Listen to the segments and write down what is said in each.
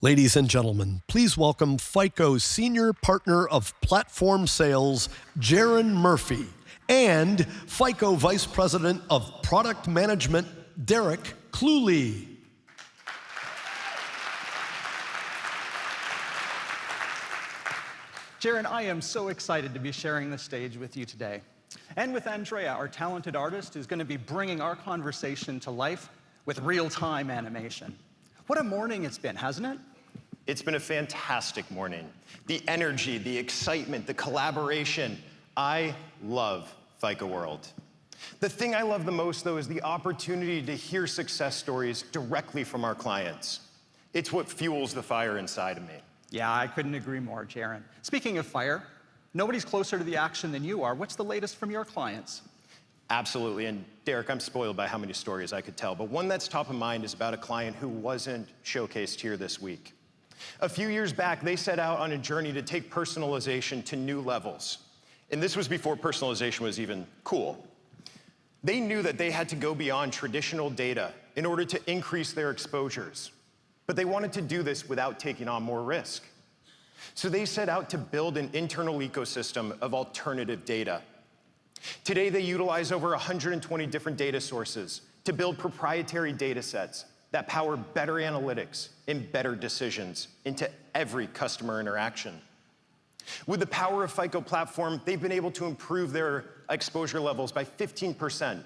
Ladies and gentlemen, please welcome FICO's Senior Partner of Platform Sales, Jaron Murphy, and FICO Vice President of Product Management, Derek Cluley. Jaron, I am so excited to be sharing the stage with you today. And with Andrea, our talented artist, who's going to be bringing our conversation to life with real-time animation. What a morning it's been, hasn't it? It's been a fantastic morning. The energy, the excitement, the collaboration. I love FICO World. The thing I love the most, though, is the opportunity to hear success stories directly from our clients. It's what fuels the fire inside of me. Yeah, I couldn't agree more, Jaron. Speaking of fire, nobody's closer to the action than you are. What's the latest from your clients? Absolutely, and Derek, I'm spoiled by how many stories I could tell, but one that's top of mind is about a client who wasn't showcased here this week. A few years back, they set out on a journey to take personalization to new levels. And this was before personalization was even cool. They knew that they had to go beyond traditional data in order to increase their exposures. But they wanted to do this without taking on more risk. So they set out to build an internal ecosystem of alternative data. Today, they utilize over 120 different data sources to build proprietary data sets that power better analytics and better decisions into every customer interaction. With the power of FICO Platform, they've been able to improve their exposure levels by 15%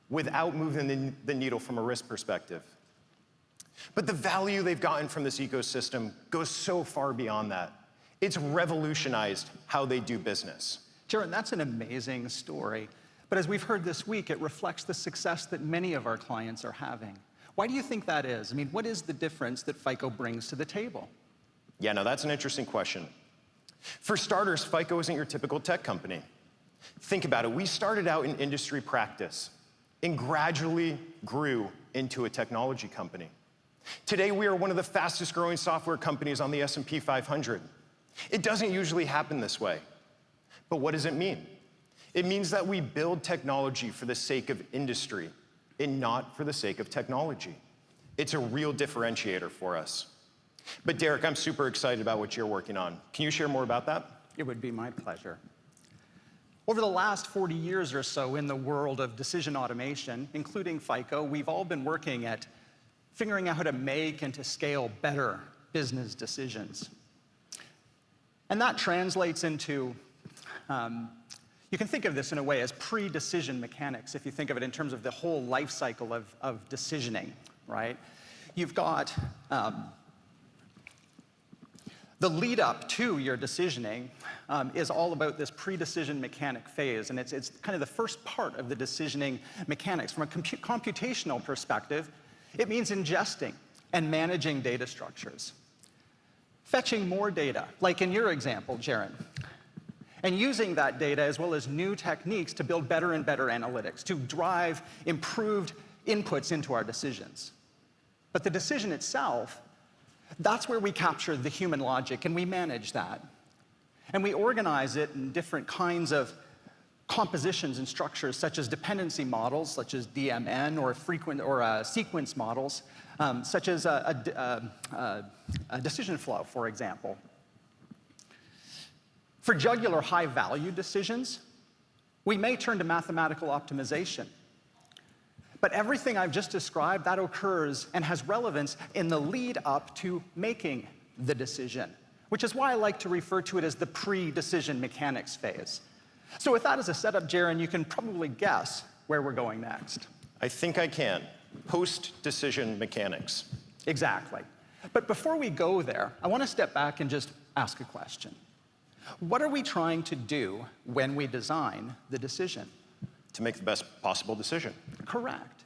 without moving the needle from a risk perspective. But the value they've gotten from this ecosystem goes so far beyond that. It's revolutionized how they do business. Jaron, that's an amazing story. But as we've heard this week, it reflects the success that many of our clients are having. Why do you think that is? I mean, what is the difference that FICO brings to the table? Yeah, no, that's an interesting question. For starters, FICO isn't your typical tech company. Think about it. We started out in industry practice and gradually grew into a technology company. Today, we are one of the fastest growing software companies on the S&P 500. It doesn't usually happen this way. But what does it mean? It means that we build technology for the sake of industry and not for the sake of technology. It's a real differentiator for us. But Derek, I'm super excited about what you're working on. Can you share more about that? It would be my pleasure. Over the last 40 years or so in the world of decision automation, including FICO, we've all been working at figuring out how to make and to scale better business decisions. And that translates into you can think of this in a way as pre-decision mechanics, if you think of it in terms of the whole life cycle of decisioning, right? You've got the lead up to your decisioning is all about this pre-decision mechanic phase, and it's kind of the first part of the decisioning mechanics. From a computational perspective, it means ingesting and managing data structures. Fetching more data, like in your example, Jaron, and using that data as well as new techniques to build better and better analytics, to drive improved inputs into our decisions. But the decision itself, that's where we capture the human logic and we manage that. And we organize it in different kinds of compositions and structures, such as dependency models, such as DMN, or sequence models, such as a decision flow, for example. For jugular high-value decisions, we may turn to mathematical optimization. But everything I've just described, that occurs and has relevance in the lead up to making the decision, which is why I like to refer to it as the pre-decision mechanics phase. So with that as a setup, Jaron, you can probably guess where we're going next. I think I can. Post-decision mechanics. Exactly. But before we go there, I want to step back and just ask a question. What are we trying to do when we design the decision? To make the best possible decision. Correct.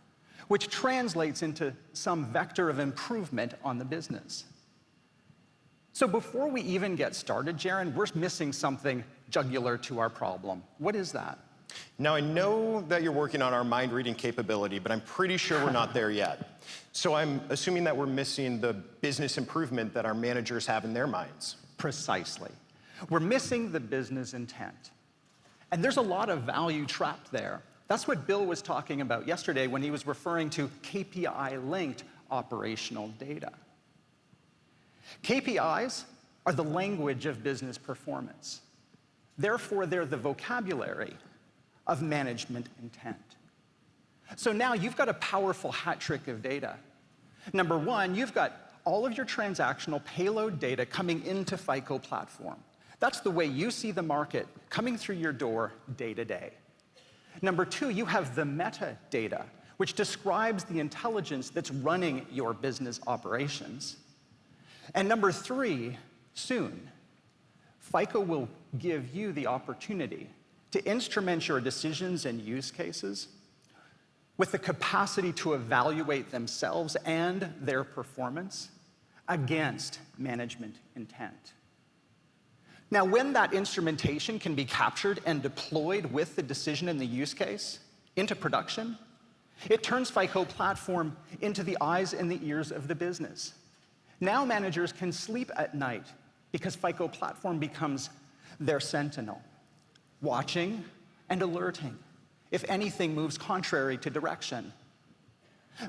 Which translates into some vector of improvement on the business. So before we even get started, Jaron, we're missing something jugular to our problem. What is that? Now, I know that you're working on our mind-reading capability, but I'm pretty sure we're not there yet. So I'm assuming that we're missing the business improvement that our managers have in their minds. Precisely. We're missing the business intent. And there's a lot of value trapped there. That's what Bill was talking about yesterday when he was referring to KPI-linked operational data. KPIs are the language of business performance. Therefore, they're the vocabulary of management intent. So now you've got a powerful hat trick of data. Number one, you've got all of your transactional payload data coming into FICO Platform. That's the way you see the market coming through your door day to day. Number two, you have the metadata, which describes the intelligence that's running your business operations. And number three, soon, FICO will give you the opportunity to instrument your decisions and use cases with the capacity to evaluate themselves and their performance against management intent. Now, when that instrumentation can be captured and deployed with the decision and the use case into production, it turns FICO Platform into the eyes and the ears of the business. Now managers can sleep at night because FICO Platform becomes their sentinel, watching and alerting if anything moves contrary to direction.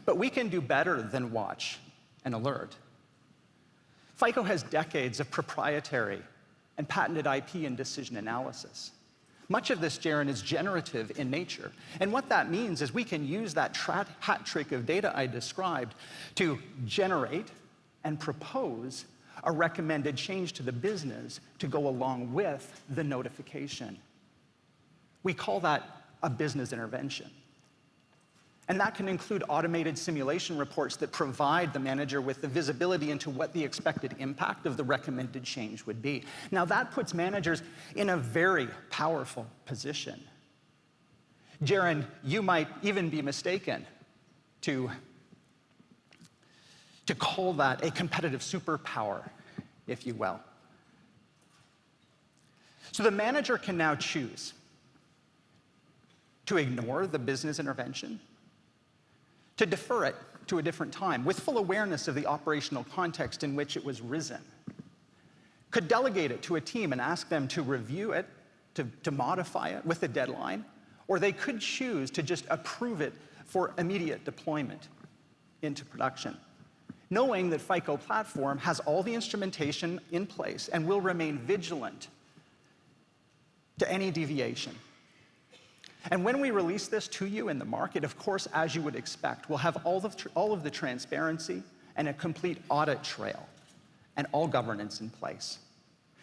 But we can do better than watch and alert. FICO has decades of proprietary and patented IP in decision analysis. Much of this, Jaron, is generative in nature. And what that means is we can use that hat trick of data I described to generate and propose a recommended change to the business to go along with the notification. We call that a business intervention. And that can include automated simulation reports that provide the manager with the visibility into what the expected impact of the recommended change would be. Now, that puts managers in a very powerful position. Jaron, you might even be mistaken to call that a competitive superpower, if you will. So the manager can now choose to ignore the business intervention, to defer it to a different time with full awareness of the operational context in which it was risen, could delegate it to a team and ask them to review it, to modify it with a deadline, or they could choose to just approve it for immediate deployment into production, knowing that FICO Platform has all the instrumentation in place and will remain vigilant to any deviation. And when we release this to you in the market, of course, as you would expect, we'll have all of the transparency and a complete audit trail and all governance in place.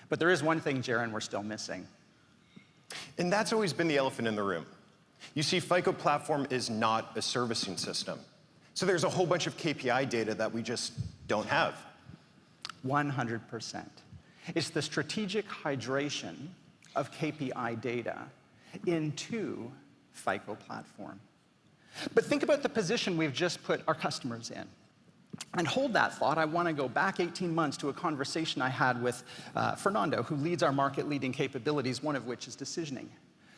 But there is one thing, Jaron, we're still missing. And that's always been the elephant in the room. You see, FICO Platform is not a servicing system. So there's a whole bunch of KPI data that we just don't have. 100%. It's the strategic hydration of KPI data into FICO Platform. But think about the position we've just put our customers in. And hold that thought. I want to go back 18 months to a conversation I had with Fernando, who leads our market-leading capabilities, one of which is decisioning.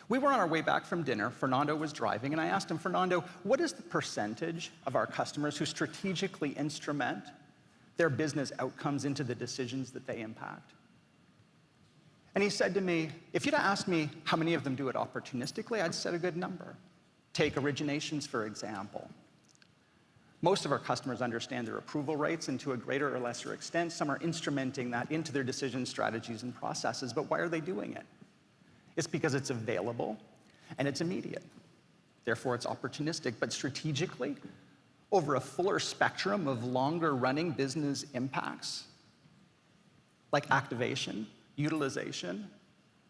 We were on our way back from dinner. Fernando was driving, and I asked him, Fernando, what is the percentage of our customers who strategically instrument their business outcomes into the decisions that they impact? And he said to me, if you'd asked me how many of them do it opportunistically, I'd said a good number. Take originations, for example. Most of our customers understand their approval rates, and to a greater or lesser extent, some are instrumenting that into their decision strategies and processes. But why are they doing it? It's because it's available and it's immediate. Therefore, it's opportunistic. But strategically, over a fuller spectrum of longer-running business impacts, like activation, utilization,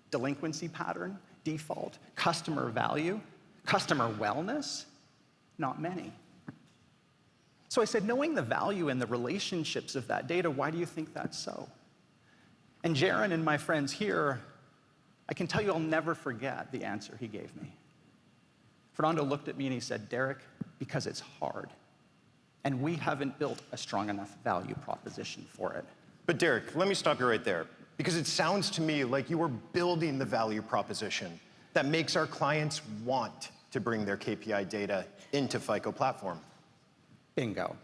delinquency pattern, default, customer value, customer wellness, not many. So I said, knowing the value and the relationships of that data, why do you think that's so? And Jaron and my friends here, I can tell you I'll never forget the answer he gave me. Fernando looked at me and he said, Derek, because it's hard, and we haven't built a strong enough value proposition for it. But Derek, let me stop you right there, because it sounds to me like you were building the value proposition that makes our clients want to bring their KPI data into FICO Platform. Bingo.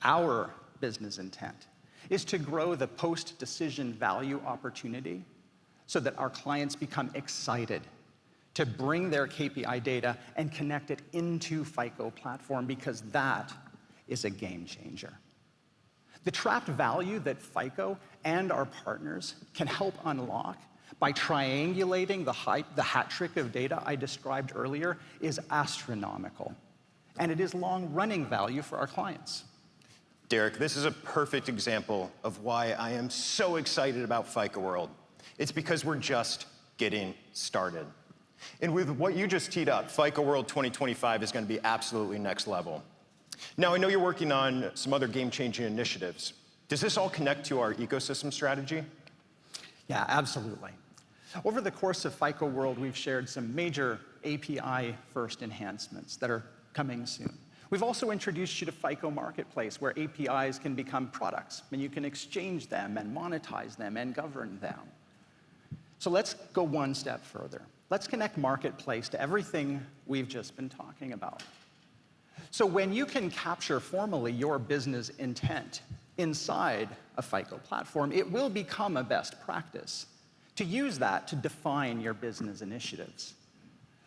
Our business intent is to grow the post-decision value opportunity so that our clients become excited to bring their KPI data and connect it into FICO Platform, because that is a game changer. The trapped value that FICO and our partners can help unlock by triangulating the hat trick of data I described earlier is astronomical. And it is long-running value for our clients. Derek, this is a perfect example of why I am so excited about FICO World. It's because we're just getting started. And with what you just teed up, FICO World 2025 is going to be absolutely next level. Now, I know you're working on some other game-changing initiatives. Does this all connect to our ecosystem strategy? Yeah, absolutely. Over the course of FICO World, we've shared some major API-first enhancements that are coming soon. We've also introduced you to FICO Marketplace, where APIs can become products, and you can exchange them and monetize them and govern them. So let's go one step further. Let's connect Marketplace to everything we've just been talking about. So when you can capture formally your business intent inside a FICO platform, it will become a best practice to use that to define your business initiatives.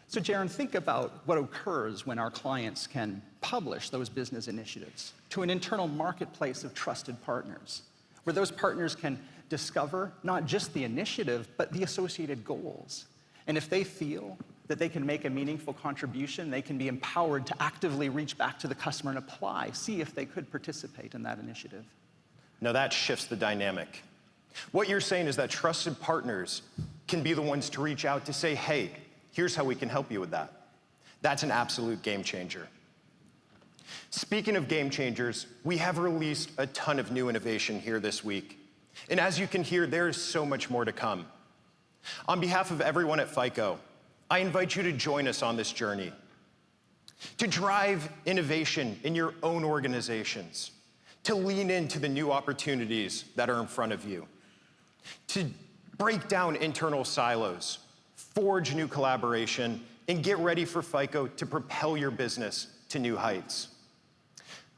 So Jaron, think about what occurs when our clients can publish those business initiatives to an internal marketplace of trusted partners, where those partners can discover not just the initiative, but the associated goals. And if they feel that they can make a meaningful contribution, they can be empowered to actively reach back to the customer and apply, see if they could participate in that initiative. Now that shifts the dynamic. What you're saying is that trusted partners can be the ones to reach out to say, hey, here's how we can help you with that. That's an absolute game changer. Speaking of game changers, we have released a ton of new innovation here this week. And as you can hear, there is so much more to come. On behalf of everyone at FICO, I invite you to join us on this journey, to drive innovation in your own organizations, to lean into the new opportunities that are in front of you, to break down internal silos, forge new collaboration, and get ready for FICO to propel your business to new heights.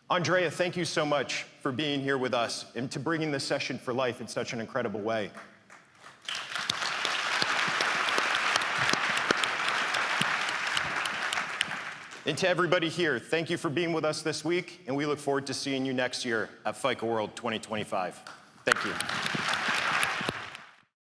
Andrea, thank you so much for being here with us and to bringing this session for life in such an incredible way. And to everybody here, thank you for being with us this week, and we look forward to seeing you next year at FICO World 2025. Thank you.